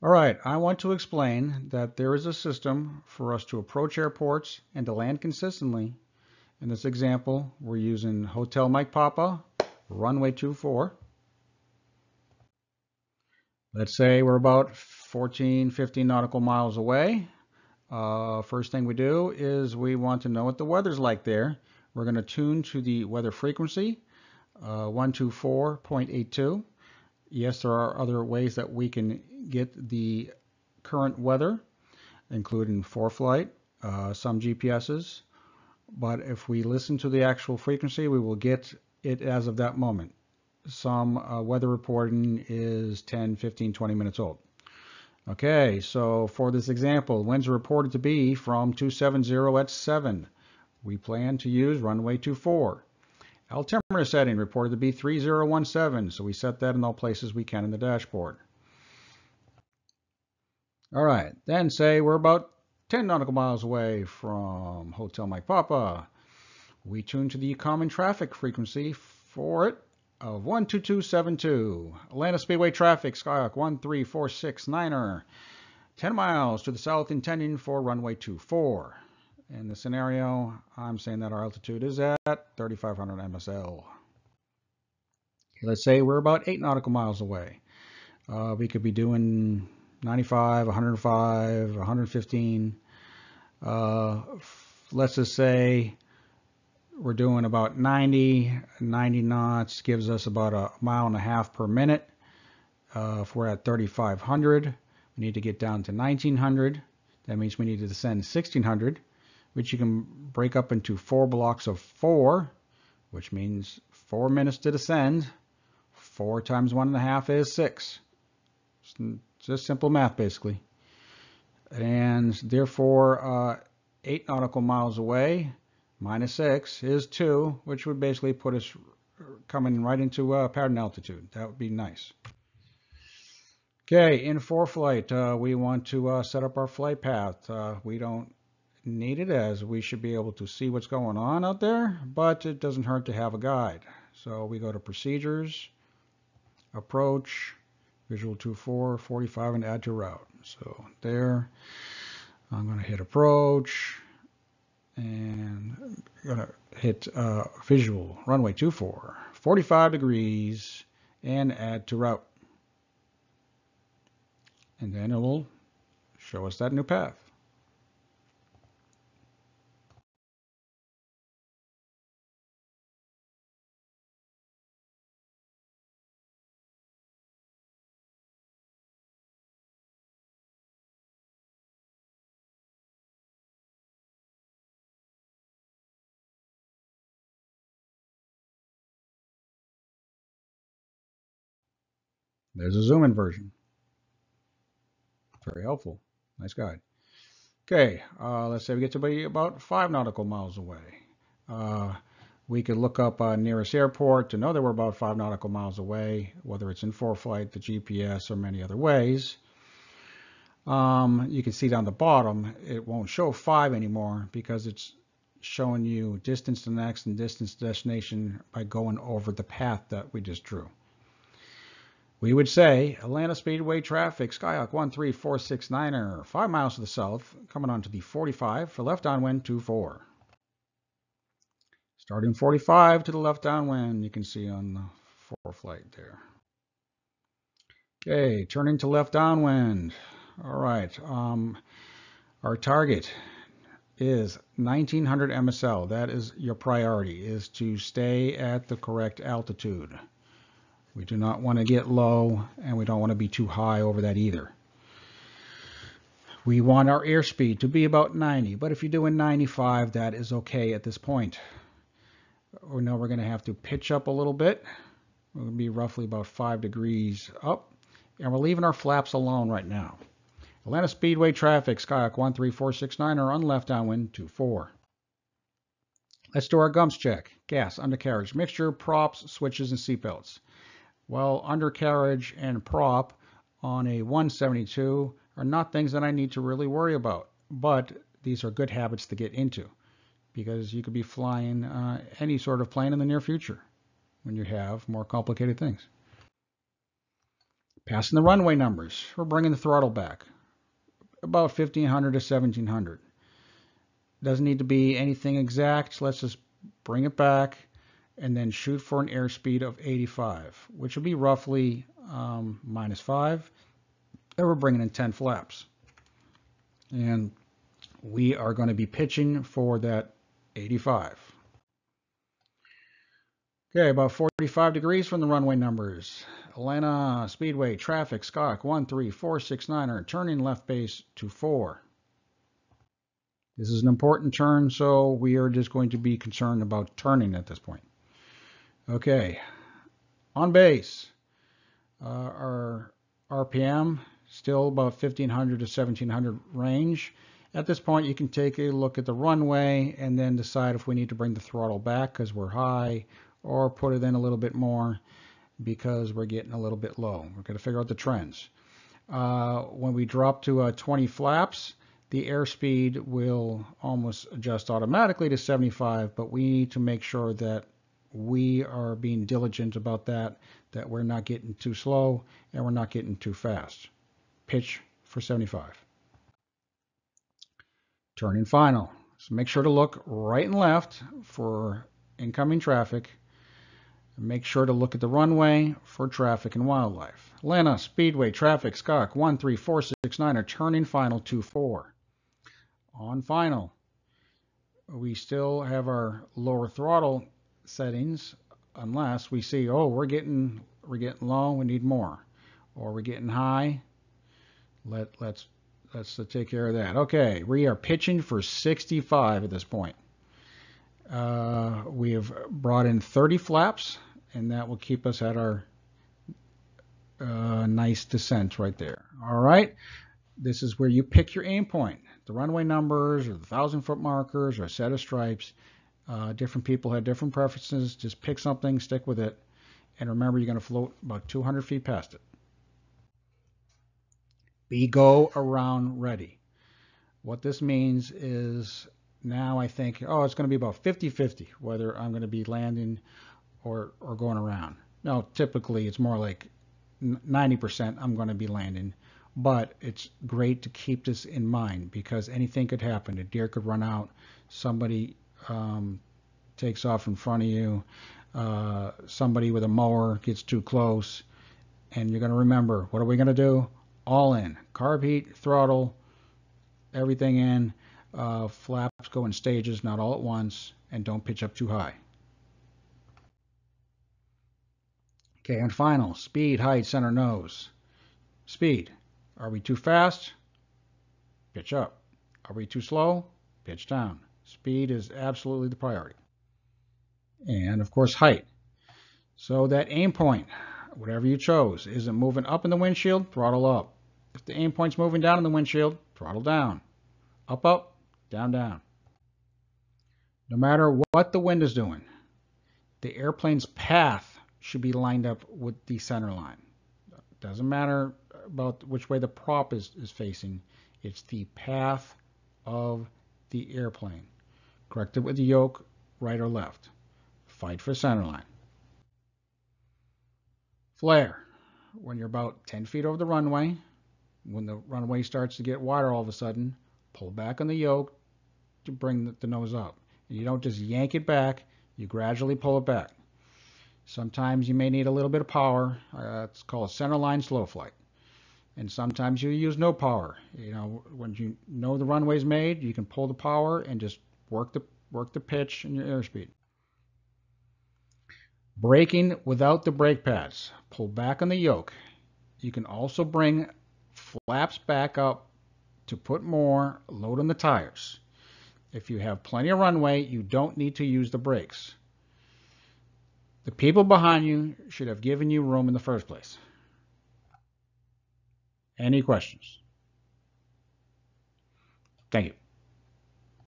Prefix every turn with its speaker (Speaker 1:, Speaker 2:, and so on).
Speaker 1: All right, I want to explain that there is a system for us to approach airports and to land consistently. In this example, we're using Hotel Mike Papa, runway 24. Let's say we're about 14, 15 nautical miles away. First thing we do is we want to know what the weather's like there. We're going to tune to the weather frequency, 124.82. Yes, there are other ways that we can get the current weather, including ForeFlight, some GPSs. But if we listen to the actual frequency, we will get it as of that moment. Some weather reporting is 10, 15, 20 minutes old. Okay, so for this example, winds are reported to be from 270 at 7. We plan to use runway 24. Altimeter setting reported to be 3017, so we set that in all places we can in the dashboard. All right, then say we're about 10 nautical miles away from Hotel Mike Papa. We tune to the common traffic frequency for it of 12272. Atlanta Speedway traffic, Skyhawk 13469er. 10 miles to the south intending for runway 24. In the scenario, I'm saying that our altitude is at 3,500 MSL. Let's say we're about 8 nautical miles away. We could be doing 95, 105, 115. Let's just say we're doing about 90 knots, gives us about a mile and a half per minute. If we're at 3,500, we need to get down to 1,900. That means we need to descend 1,600, which you can break up into 4 blocks of 4, which means 4 minutes to descend. 4 times 1.5 is 6. It's just simple math, basically. And therefore, 8 nautical miles away minus 6 is 2, which would basically put us coming right into pattern altitude. That would be nice. Okay, in ForeFlight, we want to set up our flight path. We don't need it, as we should be able to see what's going on out there, but it doesn't hurt to have a guide. So we go to Procedures, Approach, Visual 2.4, 45, and Add to Route. So there, I'm going to hit Approach, and I'm going to hit Visual, Runway 24, 45 degrees, and Add to Route. And then it will show us that new path. There's a zoom in version. Very helpful. Nice guide. Okay, let's say we get to be about 5 nautical miles away. We could look up nearest airport to know that we're about 5 nautical miles away, whether it's in ForeFlight, the GPS, or many other ways. You can see down the bottom, it won't show 5 anymore because it's showing you distance to the next and distance to destination by going over the path that we just drew. We would say Atlanta Speedway traffic, Skyhawk 13469er, 5 miles to the south, coming onto the 45 for left downwind 24. Starting 45 to the left downwind, you can see on the ForeFlight there. Okay, turning to left downwind. All right, our target is 1900 MSL. That is your priority, is to stay at the correct altitude. We do not want to get low, and we don't want to be too high over that either. We want our airspeed to be about 90, but if you're doing 95, that is okay at this point. We know we're going to have to pitch up a little bit. We're going to be roughly about 5 degrees up, and we're leaving our flaps alone right now. Atlanta Speedway traffic, Skyhawk 13469 or on left downwind 24. Let's do our gumps check. Gas, undercarriage, mixture, props, switches, and seatbelts. Well, undercarriage and prop on a 172 are not things that I need to really worry about, but these are good habits to get into because you could be flying any sort of plane in the near future when you have more complicated things. Passing the runway numbers, we're bringing the throttle back about 1500 to 1700. Doesn't need to be anything exact. Let's just bring it back and then shoot for an airspeed of 85, which will be roughly -5. And we're bringing in 10 flaps. And we are going to be pitching for that 85. Okay, about 45 degrees from the runway numbers. Atlanta Speedway, traffic, Skok 13469, or turning left base to 4. This is an important turn, so we are just going to be concerned about turning at this point. Okay, on base, our RPM still about 1500 to 1700 range. At this point, you can take a look at the runway and then decide if we need to bring the throttle back because we're high, or put it in a little bit more because we're getting a little bit low. We're going to figure out the trends. When we drop to 20 flaps, the airspeed will almost adjust automatically to 75, but we need to make sure that we are being diligent about that we're not getting too slow and we're not getting too fast. Pitch for 75. Turning final. So make sure to look right and left for incoming traffic. Make sure to look at the runway for traffic and wildlife. Atlanta Speedway, traffic, Skok 13469, or turning final 24. On final, we still have our lower throttle settings unless we see, oh, we're getting low, we need more, or we're getting high. Let's take care of that. Okay, we are pitching for 65 at this point. We have brought in 30 flaps, and that will keep us at our nice descent right there. All right, this is where you pick your aim point. The runway numbers or the 1,000-foot markers or a set of stripes. Different people have different preferences. Just pick something, stick with it, and remember you're going to float about 200 feet past it. Be go around ready. What this means is now I think, oh, it's going to be about 50-50 whether I'm going to be landing or going around. No, typically it's more like 90% I'm going to be landing, but it's great to keep this in mind because anything could happen. A deer could run out, somebody takes off in front of you, somebody with a mower gets too close, and you're going to remember, what are we going to do? All in. Carb heat, throttle, everything in. Flaps go in stages, not all at once, and don't pitch up too high. Okay, and final, speed, height, center, nose. Speed. Are we too fast? Pitch up. Are we too slow? Pitch down. Speed is absolutely the priority. And of course, height. So that aim point, whatever you chose, is it moving up in the windshield? Throttle up. If the aim point's moving down in the windshield, throttle down. Up, up, down, down. No matter what the wind is doing, the airplane's path should be lined up with the center line. Doesn't matter about which way the prop is facing. It's the path of the airplane. Correct it with the yoke, right or left. Fight for center line. Flare. When you're about 10 feet over the runway, when the runway starts to get wider all of a sudden, pull back on the yoke to bring the nose up. You don't just yank it back, you gradually pull it back. Sometimes you may need a little bit of power. It's called a center line slow flight. And sometimes you use no power. You know, when you know the runway's made, you can pull the power and just work the pitch and your airspeed. Braking without the brake pads. Pull back on the yoke. You can also bring flaps back up to put more load on the tires. If you have plenty of runway, you don't need to use the brakes. The people behind you should have given you room in the first place. Any questions? Thank you.